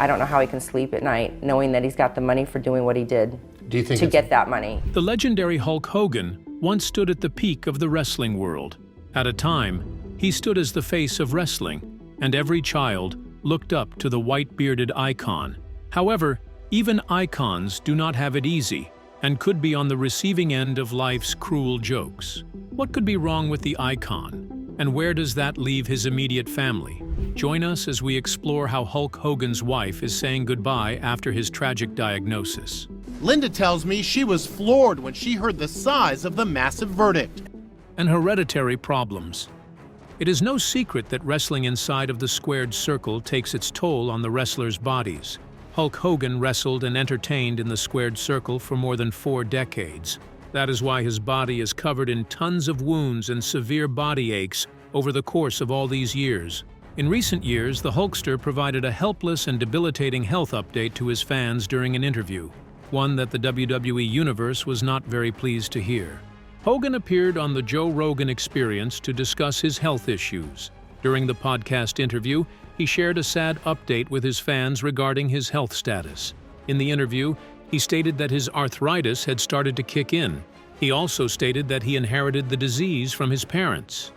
I don't know how he can sleep at night knowing that he's got the money for doing what he did to get that money. The legendary Hulk Hogan once stood at the peak of the wrestling world. At a time, he stood as the face of wrestling, and every child looked up to the white-bearded icon. However, even icons do not have it easy and could be on the receiving end of life's cruel jokes. What could be wrong with the icon, and where does that leave his immediate family? Join us as we explore how Hulk Hogan's wife is saying goodbye after his tragic diagnosis. Linda tells me she was floored when she heard the size of the massive verdict. And hereditary problems. It is no secret that wrestling inside of the squared circle takes its toll on the wrestlers' bodies. Hulk Hogan wrestled and entertained in the squared circle for more than 4 decades. That is why his body is covered in tons of wounds and severe body aches over the course of all these years. In recent years, the Hulkster provided a helpless and debilitating health update to his fans during an interview, one that the WWE Universe was not very pleased to hear. Hogan appeared on the Joe Rogan Experience to discuss his health issues. During the podcast interview, he shared a sad update with his fans regarding his health status. In the interview, he stated that his arthritis had started to kick in. He also stated that he inherited the disease from his parents.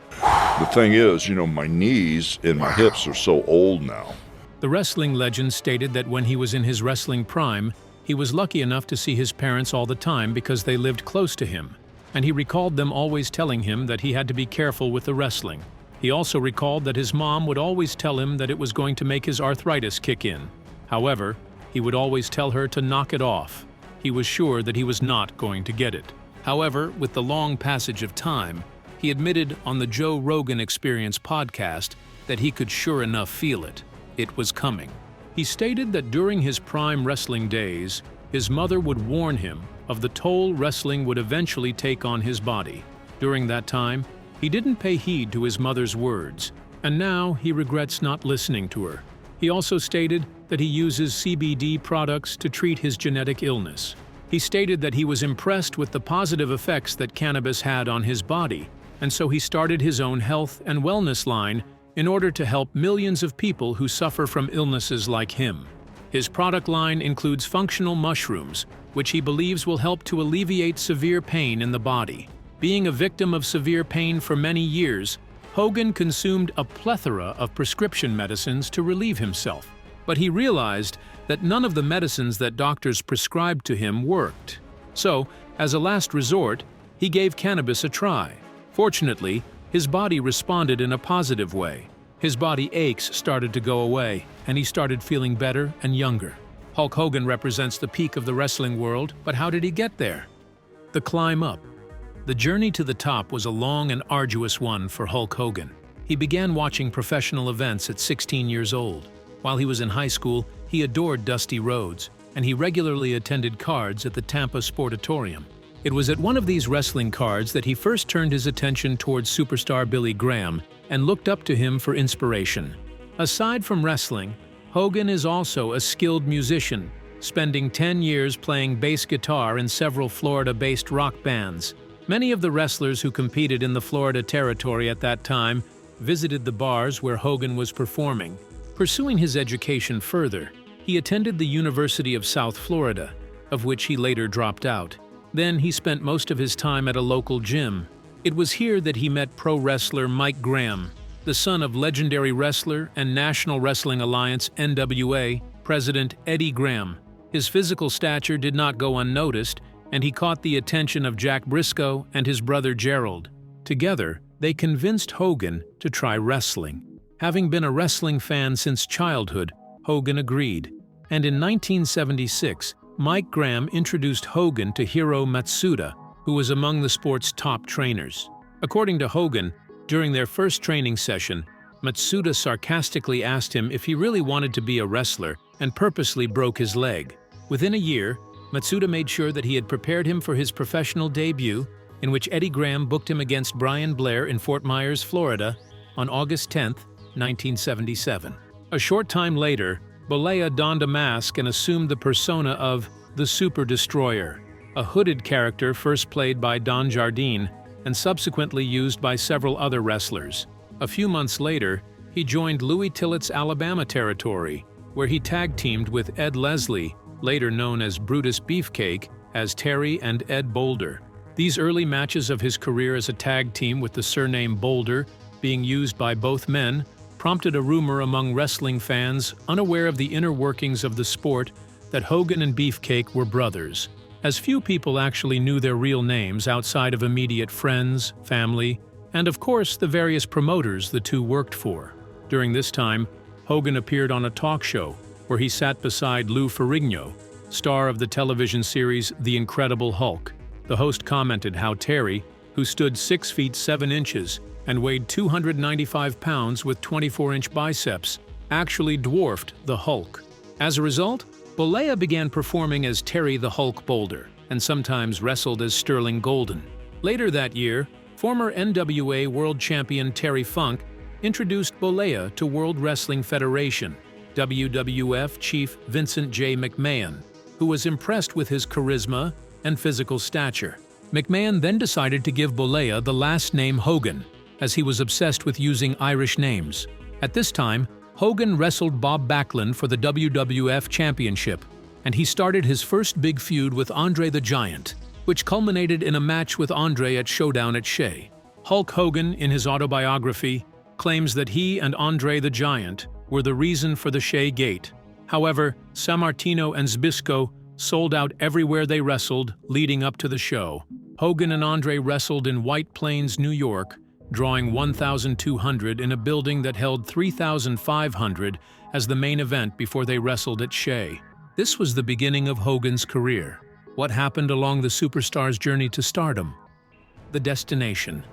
The thing is, my knees and my hips are so old now. The wrestling legend stated that when he was in his wrestling prime, he was lucky enough to see his parents all the time because they lived close to him, and he recalled them always telling him that he had to be careful with the wrestling. He also recalled that his mom would always tell him that it was going to make his arthritis kick in. However, he would always tell her to knock it off. He was sure that he was not going to get it. However, with the long passage of time, he admitted on the Joe Rogan Experience podcast that he could sure enough feel it. It was coming. He stated that during his prime wrestling days, his mother would warn him of the toll wrestling would eventually take on his body. During that time, he didn't pay heed to his mother's words, and now he regrets not listening to her. He also stated that he uses CBD products to treat his genetic illness. He stated that he was impressed with the positive effects that cannabis had on his body, and so he started his own health and wellness line in order to help millions of people who suffer from illnesses like him. His product line includes functional mushrooms, which he believes will help to alleviate severe pain in the body. Being a victim of severe pain for many years, Hogan consumed a plethora of prescription medicines to relieve himself. But he realized that none of the medicines that doctors prescribed to him worked. So, as a last resort, he gave cannabis a try. Fortunately, his body responded in a positive way. His body aches started to go away, and he started feeling better and younger. Hulk Hogan represents the peak of the wrestling world, but how did he get there? The climb up. The journey to the top was a long and arduous one for Hulk Hogan. He began watching professional events at 16 years old. While he was in high school, he adored Dusty Rhodes, and he regularly attended cards at the Tampa Sportatorium. It was at one of these wrestling cards that he first turned his attention towards superstar Billy Graham and looked up to him for inspiration. Aside from wrestling, Hogan is also a skilled musician, spending 10 years playing bass guitar in several Florida-based rock bands. Many of the wrestlers who competed in the Florida territory at that time visited the bars where Hogan was performing. Pursuing his education further, he attended the University of South Florida, of which he later dropped out. Then he spent most of his time at a local gym. It was here that he met pro wrestler Mike Graham, the son of legendary wrestler and National Wrestling Alliance (NWA) President Eddie Graham. His physical stature did not go unnoticed, and he caught the attention of Jack Briscoe and his brother Gerald. Together, they convinced Hogan to try wrestling. Having been a wrestling fan since childhood, Hogan agreed. And in 1976, Mike Graham introduced Hogan to Hiro Matsuda, who was among the sport's top trainers. According to Hogan, during their first training session, Matsuda sarcastically asked him if he really wanted to be a wrestler and purposely broke his leg. Within a year, Matsuda made sure that he had prepared him for his professional debut, in which Eddie Graham booked him against Brian Blair in Fort Myers, Florida, on August 10, 1977. A short time later, Bollea donned a mask and assumed the persona of the Super Destroyer, a hooded character first played by Don Jardine and subsequently used by several other wrestlers. A few months later, he joined Louis Tillett's Alabama territory, where he tag-teamed with Ed Leslie, later known as Brutus Beefcake, as Terry and Ed Boulder. These early matches of his career as a tag team with the surname Boulder being used by both men prompted a rumor among wrestling fans unaware of the inner workings of the sport that Hogan and Beefcake were brothers, as few people actually knew their real names outside of immediate friends, family, and of course the various promoters the two worked for. During this time, Hogan appeared on a talk show where he sat beside Lou Ferrigno, star of the television series The Incredible Hulk. The host commented how Terry, who stood 6 feet 7 inches and weighed 295 pounds with 24-inch biceps, actually dwarfed the Hulk. As a result, Bollea began performing as Terry the Hulk Boulder and sometimes wrestled as Sterling Golden. Later that year, former NWA World Champion Terry Funk introduced Bollea to World Wrestling Federation, WWF Chief Vincent J. McMahon, who was impressed with his charisma and physical stature. McMahon then decided to give Bollea the last name Hogan, as he was obsessed with using Irish names. At this time, Hogan wrestled Bob Backlund for the WWF Championship, and he started his first big feud with Andre the Giant, which culminated in a match with Andre at Showdown at Shea. Hulk Hogan, in his autobiography, claims that he and Andre the Giant were the reason for the Shea Gate. However, Sammartino and Zbyszko sold out everywhere they wrestled leading up to the show. Hogan and Andre wrestled in White Plains, New York, drawing 1,200 in a building that held 3,500 as the main event before they wrestled at Shea. This was the beginning of Hogan's career. What happened along the superstar's journey to stardom? The destination.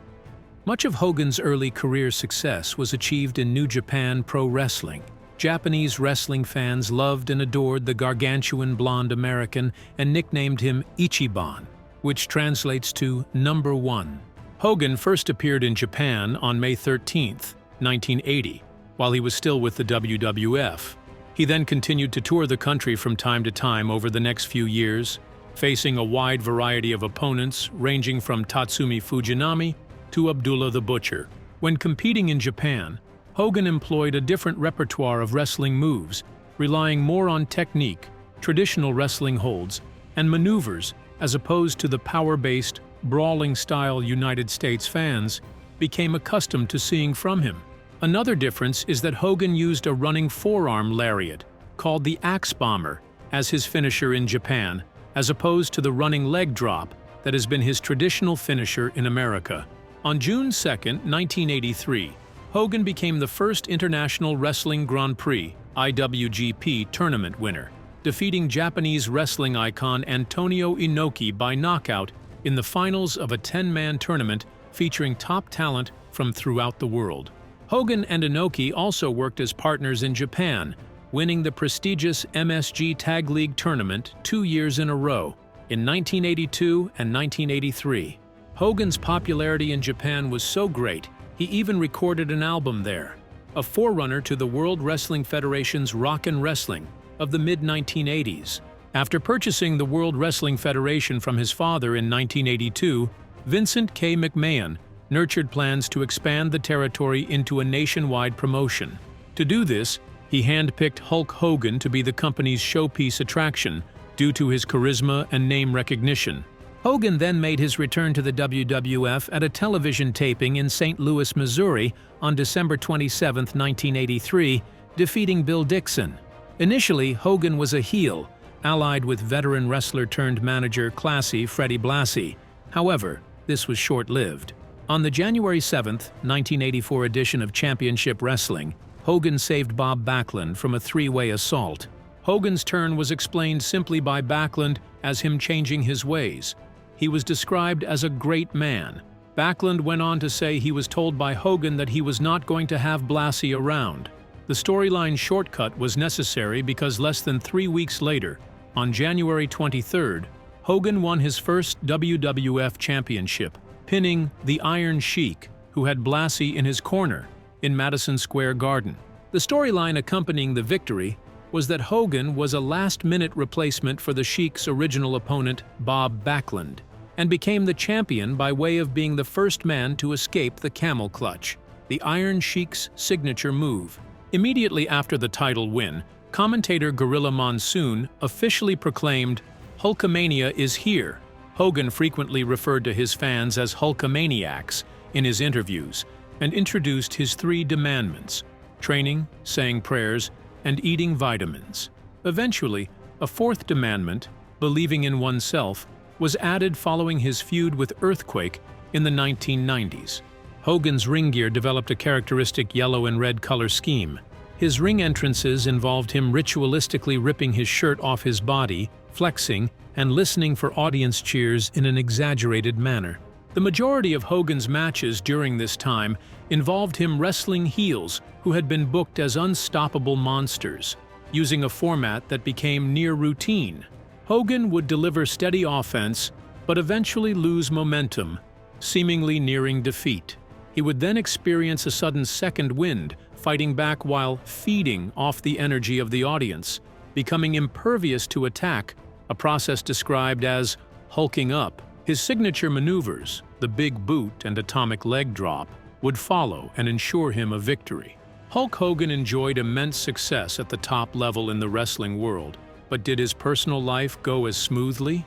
Much of Hogan's early career success was achieved in New Japan Pro Wrestling. Japanese wrestling fans loved and adored the gargantuan blonde American and nicknamed him Ichiban, which translates to number one. Hogan first appeared in Japan on May 13, 1980, while he was still with the WWF. He then continued to tour the country from time to time over the next few years, facing a wide variety of opponents ranging from Tatsumi Fujinami to Abdullah the Butcher. When competing in Japan, Hogan employed a different repertoire of wrestling moves, relying more on technique, traditional wrestling holds, and maneuvers as opposed to the power-based, brawling-style United States fans became accustomed to seeing from him. Another difference is that Hogan used a running forearm lariat, called the Axe Bomber, as his finisher in Japan, as opposed to the running leg drop that has been his traditional finisher in America. On June 2, 1983, Hogan became the first International Wrestling Grand Prix (IWGP) tournament winner, defeating Japanese wrestling icon Antonio Inoki by knockout in the finals of a 10-man tournament featuring top talent from throughout the world. Hogan and Inoki also worked as partners in Japan, winning the prestigious MSG Tag League tournament 2 years in a row, in 1982 and 1983. Hogan's popularity in Japan was so great, he even recorded an album there, a forerunner to the World Wrestling Federation's Rock and Wrestling of the mid-1980s. After purchasing the World Wrestling Federation from his father in 1982, Vincent K. McMahon nurtured plans to expand the territory into a nationwide promotion. To do this, he handpicked Hulk Hogan to be the company's showpiece attraction due to his charisma and name recognition. Hogan then made his return to the WWF at a television taping in St. Louis, Missouri on December 27, 1983, defeating Bill Dixon. Initially, Hogan was a heel, allied with veteran wrestler-turned-manager Classy Freddie Blassie. However, this was short-lived. On the January 7, 1984 edition of Championship Wrestling, Hogan saved Bob Backlund from a three-way assault. Hogan's turn was explained simply by Backlund as him changing his ways. He was described as a great man. Backlund went on to say he was told by Hogan that he was not going to have Blassie around. The storyline shortcut was necessary because less than 3 weeks later, on January 23rd, Hogan won his first WWF championship, pinning the Iron Sheik, who had Blassie in his corner, in Madison Square Garden. The storyline accompanying the victory was that Hogan was a last-minute replacement for the Sheik's original opponent, Bob Backlund, and became the champion by way of being the first man to escape the camel clutch, the Iron Sheik's signature move. Immediately after the title win, Commentator Gorilla Monsoon officially proclaimed, "Hulkamania is here." Hogan frequently referred to his fans as Hulkamaniacs in his interviews and introduced his 3 demandments: training, saying prayers, and eating vitamins. Eventually, a 4th demandment, believing in oneself, was added following his feud with Earthquake in the 1990s. Hogan's ring gear developed a characteristic yellow and red color scheme. His ring entrances involved him ritualistically ripping his shirt off his body, flexing, and listening for audience cheers in an exaggerated manner. The majority of Hogan's matches during this time involved him wrestling heels who had been booked as unstoppable monsters, using a format that became near routine. Hogan would deliver steady offense, but eventually lose momentum, seemingly nearing defeat. He would then experience a sudden second wind, fighting back while feeding off the energy of the audience, becoming impervious to attack, a process described as hulking up. His signature maneuvers, the big boot and atomic leg drop, would follow and ensure him a victory. Hulk Hogan enjoyed immense success at the top level in the wrestling world, but did his personal life go as smoothly?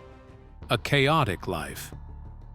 A chaotic life.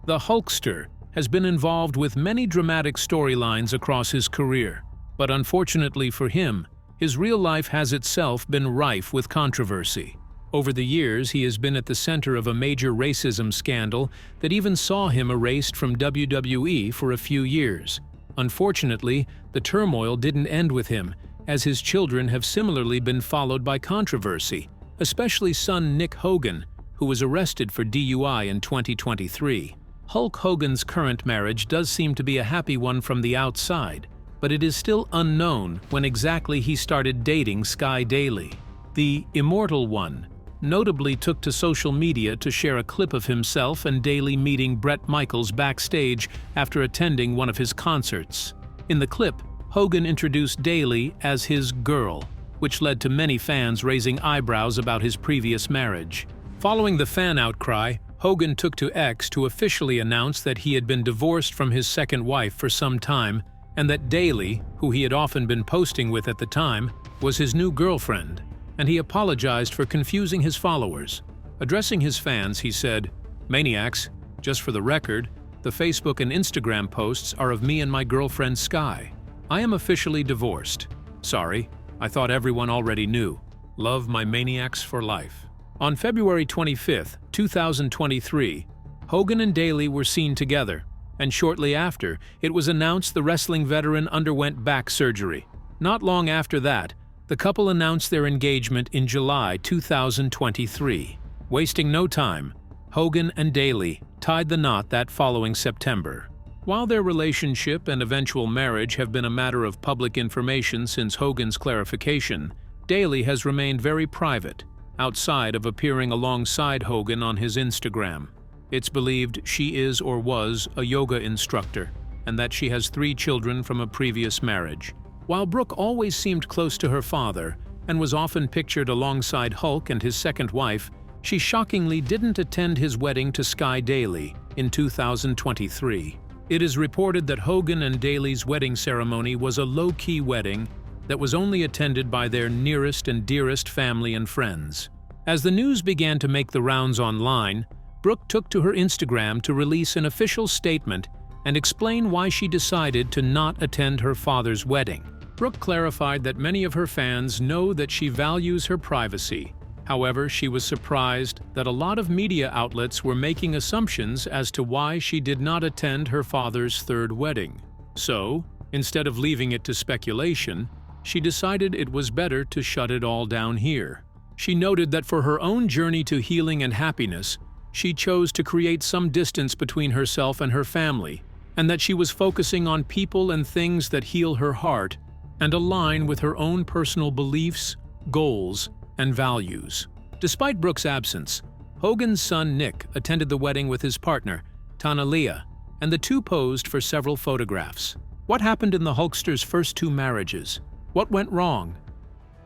The Hulkster has been involved with many dramatic storylines across his career, but unfortunately for him, his real life has itself been rife with controversy. Over the years, he has been at the center of a major racism scandal that even saw him erased from WWE for a few years. Unfortunately, the turmoil didn't end with him, as his children have similarly been followed by controversy, especially son Nick Hogan, who was arrested for DUI in 2023. Hulk Hogan's current marriage does seem to be a happy one from the outside, but it is still unknown when exactly he started dating Sky Daily. The Immortal One notably took to social media to share a clip of himself and Daly meeting Bret Michaels backstage after attending one of his concerts. In the clip, Hogan introduced Daly as his girl, which led to many fans raising eyebrows about his previous marriage. Following the fan outcry, Hogan took to X to officially announce that he had been divorced from his second wife for some time and that Daly, who he had often been posting with at the time, was his new girlfriend, and he apologized for confusing his followers. Addressing his fans, he said, "Maniacs, just for the record, the Facebook and Instagram posts are of me and my girlfriend Sky. I am officially divorced. Sorry, I thought everyone already knew. Love my maniacs for life." On February 25, 2023, Hogan and Daly were seen together, and shortly after, it was announced the wrestling veteran underwent back surgery. Not long after that, the couple announced their engagement in July 2023. Wasting no time, Hogan and Daly tied the knot that following September. While their relationship and eventual marriage have been a matter of public information since Hogan's clarification, Daly has remained very private, outside of appearing alongside Hogan on his Instagram. It's believed she is or was a yoga instructor, and that she has 3 children from a previous marriage. While Brooke always seemed close to her father and was often pictured alongside Hulk and his second wife, she shockingly didn't attend his wedding to Sky Daly in 2023. It is reported that Hogan and Daly's wedding ceremony was a low-key wedding that was only attended by their nearest and dearest family and friends. As the news began to make the rounds online, Brooke took to her Instagram to release an official statement and explain why she decided to not attend her father's wedding. Brooke clarified that many of her fans know that she values her privacy. However, she was surprised that a lot of media outlets were making assumptions as to why she did not attend her father's 3rd wedding. So, instead of leaving it to speculation, she decided it was better to shut it all down here. She noted that for her own journey to healing and happiness, she chose to create some distance between herself and her family, and that she was focusing on people and things that heal her heart and align with her own personal beliefs, goals, and values. Despite Brooke's absence, Hogan's son Nick attended the wedding with his partner, Tanalia, and the two posed for several photographs. What happened in the Hulkster's first 2 marriages? What went wrong?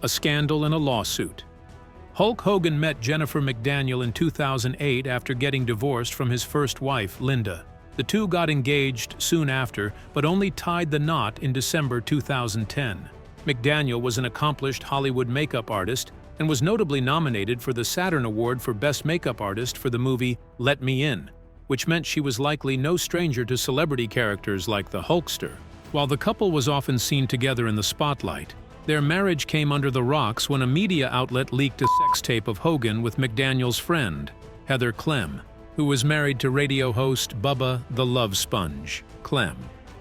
A scandal and a lawsuit. Hulk Hogan met Jennifer McDaniel in 2008 after getting divorced from his first wife, Linda. The two got engaged soon after, but only tied the knot in December 2010. McDaniel was an accomplished Hollywood makeup artist and was notably nominated for the Saturn Award for Best Makeup Artist for the movie Let Me In, which meant she was likely no stranger to celebrity characters like the Hulkster. While the couple was often seen together in the spotlight, their marriage came under the rocks when a media outlet leaked a sex tape of Hogan with McDaniel's friend, Heather Clem, who was married to radio host Bubba the Love Sponge Clem.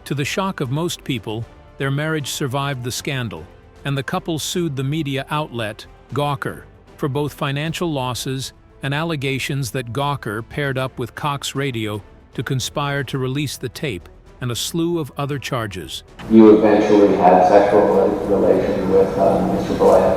To the shock of most people, their marriage survived the scandal, and the couple sued the media outlet, Gawker, for both financial losses and allegations that Gawker paired up with Cox Radio to conspire to release the tape, and a slew of other charges. You eventually had sexual relations with Mr. Blair?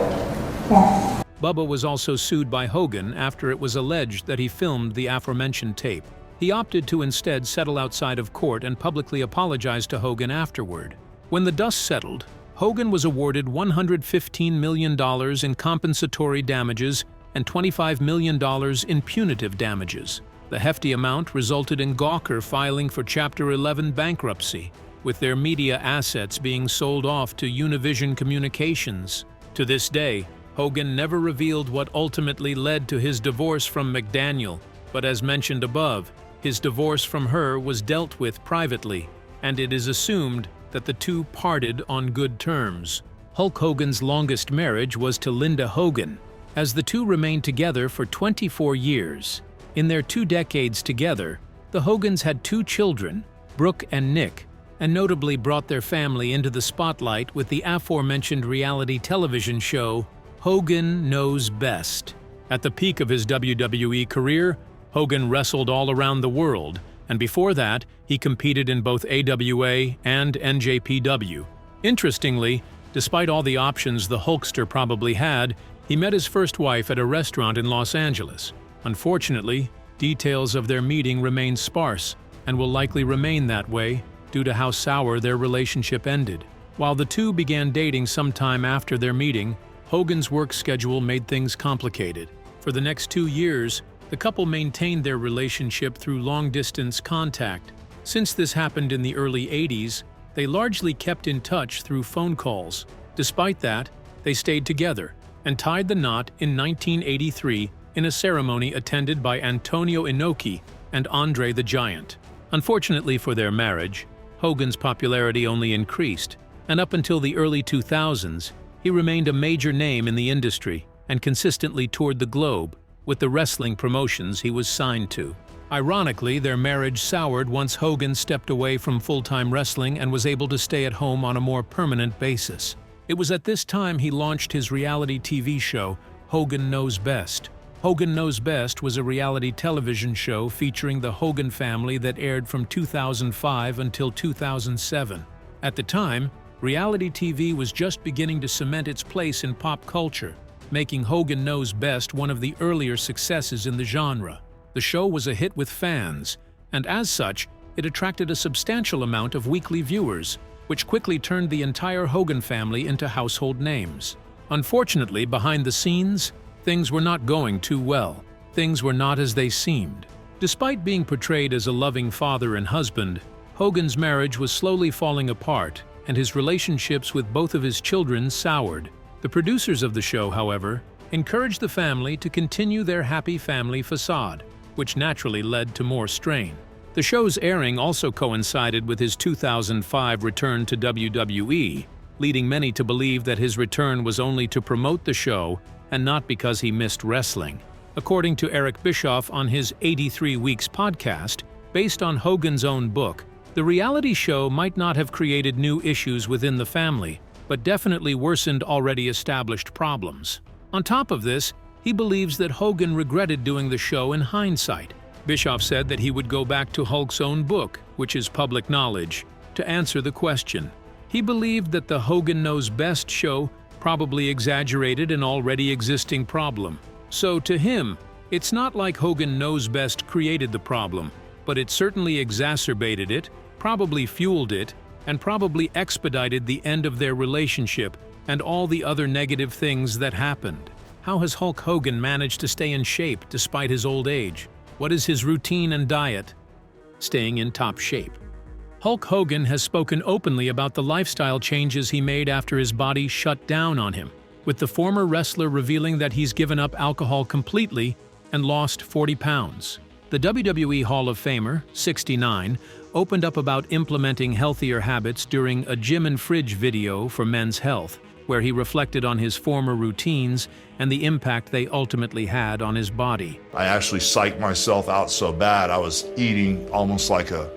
Yes. Bubba was also sued by Hogan after it was alleged that he filmed the aforementioned tape. He opted to instead settle outside of court and publicly apologize to Hogan afterward. When the dust settled, Hogan was awarded $115 million in compensatory damages and $25 million in punitive damages. The hefty amount resulted in Gawker filing for Chapter 11 bankruptcy, with their media assets being sold off to Univision Communications. To this day, Hogan never revealed what ultimately led to his divorce from McDaniel, but as mentioned above, his divorce from her was dealt with privately, and it is assumed that the two parted on good terms. Hulk Hogan's longest marriage was to Linda Hogan, as the two remained together for 24 years. In their 2 decades together, the Hogans had 2 children, Brooke and Nick, and notably brought their family into the spotlight with the aforementioned reality television show, Hogan Knows Best. At the peak of his WWE career, Hogan wrestled all around the world, and before that, he competed in both AWA and NJPW. Interestingly, despite all the options the Hulkster probably had, he met his first wife at a restaurant in Los Angeles. Unfortunately, details of their meeting remain sparse and will likely remain that way due to how sour their relationship ended. While the two began dating sometime after their meeting, Hogan's work schedule made things complicated. For the next 2 years, the couple maintained their relationship through long-distance contact. Since this happened in the early 80s, they largely kept in touch through phone calls. Despite that, they stayed together and tied the knot in 1983 in a ceremony attended by Antonio Inoki and Andre the Giant. Unfortunately for their marriage, Hogan's popularity only increased, and up until the early 2000s, he remained a major name in the industry and consistently toured the globe with the wrestling promotions he was signed to. Ironically, their marriage soured once Hogan stepped away from full-time wrestling and was able to stay at home on a more permanent basis. It was at this time he launched his reality TV show, Hogan Knows Best. Hogan Knows Best was a reality television show featuring the Hogan family that aired from 2005 until 2007. At the time, reality TV was just beginning to cement its place in pop culture, making Hogan Knows Best one of the earlier successes in the genre. The show was a hit with fans, and as such, it attracted a substantial amount of weekly viewers, which quickly turned the entire Hogan family into household names. Unfortunately, behind the scenes, things were not going too well. Things were not as they seemed. Despite being portrayed as a loving father and husband, Hogan's marriage was slowly falling apart, and his relationships with both of his children soured. The producers of the show, however, encouraged the family to continue their happy family facade, which naturally led to more strain. The show's airing also coincided with his 2005 return to WWE, leading many to believe that his return was only to promote the show and not because he missed wrestling. According to Eric Bischoff on his 83 Weeks podcast, based on Hogan's own book, the reality show might not have created new issues within the family, but definitely worsened already established problems. On top of this, he believes that Hogan regretted doing the show in hindsight. Bischoff said that he would go back to Hulk's own book, which is public knowledge, to answer the question. He believed that the Hogan Knows Best show probably exaggerated an already existing problem. So to him, it's not like Hogan Knows Best created the problem, but it certainly exacerbated it, probably fueled it, and probably expedited the end of their relationship and all the other negative things that happened. How has Hulk Hogan managed to stay in shape despite his old age? What is his routine and diet? Staying in top shape. Hulk Hogan has spoken openly about the lifestyle changes he made after his body shut down on him, with the former wrestler revealing that he's given up alcohol completely and lost 40 pounds. The WWE Hall of Famer, 69, opened up about implementing healthier habits during a gym and fridge video for Men's Health, where he reflected on his former routines and the impact they ultimately had on his body. I actually psyched myself out so bad I was eating almost like a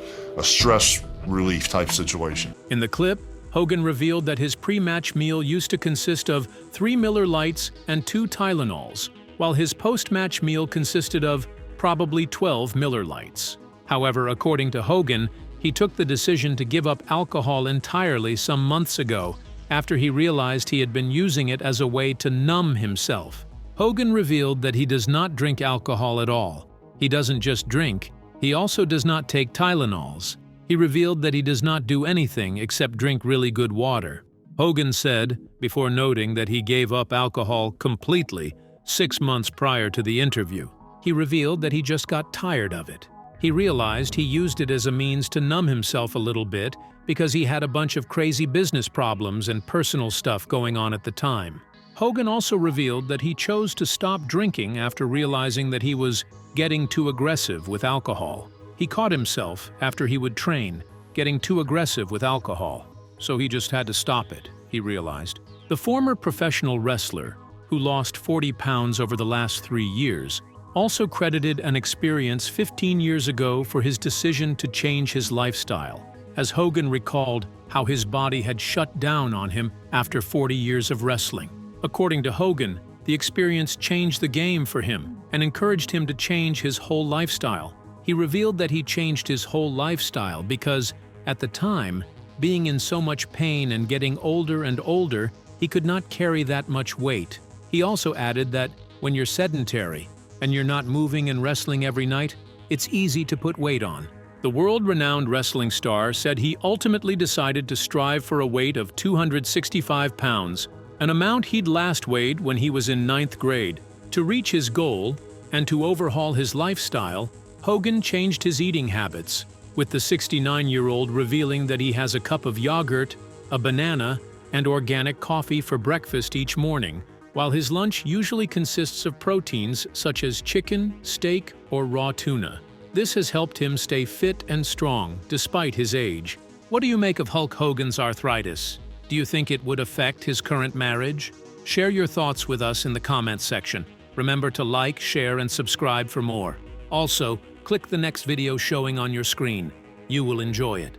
stress relief type situation. In the clip, Hogan revealed that his pre-match meal used to consist of 3 Miller Lights and 2 Tylenols, while his post-match meal consisted of probably 12 Miller Lights. However, according to Hogan, he took the decision to give up alcohol entirely some months ago after he realized he had been using it as a way to numb himself. Hogan revealed that he does not drink alcohol at all. He doesn't just drink, he also does not take Tylenols. He revealed that he does not do anything except drink really good water. Hogan said, before noting that he gave up alcohol completely 6 months prior to the interview, he revealed that he just got tired of it. He realized he used it as a means to numb himself a little bit because he had a bunch of crazy business problems and personal stuff going on at the time. Hogan also revealed that he chose to stop drinking after realizing that he was getting too aggressive with alcohol. He caught himself, after he would train, getting too aggressive with alcohol, so he just had to stop it, he realized. The former professional wrestler, who lost 40 pounds over the last 3 years, also credited an experience 15 years ago for his decision to change his lifestyle, as Hogan recalled how his body had shut down on him after 40 years of wrestling. According to Hogan, the experience changed the game for him and encouraged him to change his whole lifestyle. He revealed that he changed his whole lifestyle because, at the time, being in so much pain and getting older and older, he could not carry that much weight. He also added that when you're sedentary and you're not moving and wrestling every night, it's easy to put weight on. The world-renowned wrestling star said he ultimately decided to strive for a weight of 265 pounds, an amount he'd last weighed when he was in 9th grade. To reach his goal and to overhaul his lifestyle, Hogan changed his eating habits, with the 69-year-old revealing that he has a cup of yogurt, a banana, and organic coffee for breakfast each morning, while his lunch usually consists of proteins such as chicken, steak, or raw tuna. This has helped him stay fit and strong despite his age. What do you make of Hulk Hogan's arthritis? Do you think it would affect his current marriage? Share your thoughts with us in the comments section. Remember to like, share, and subscribe for more. Also, click the next video showing on your screen. You will enjoy it.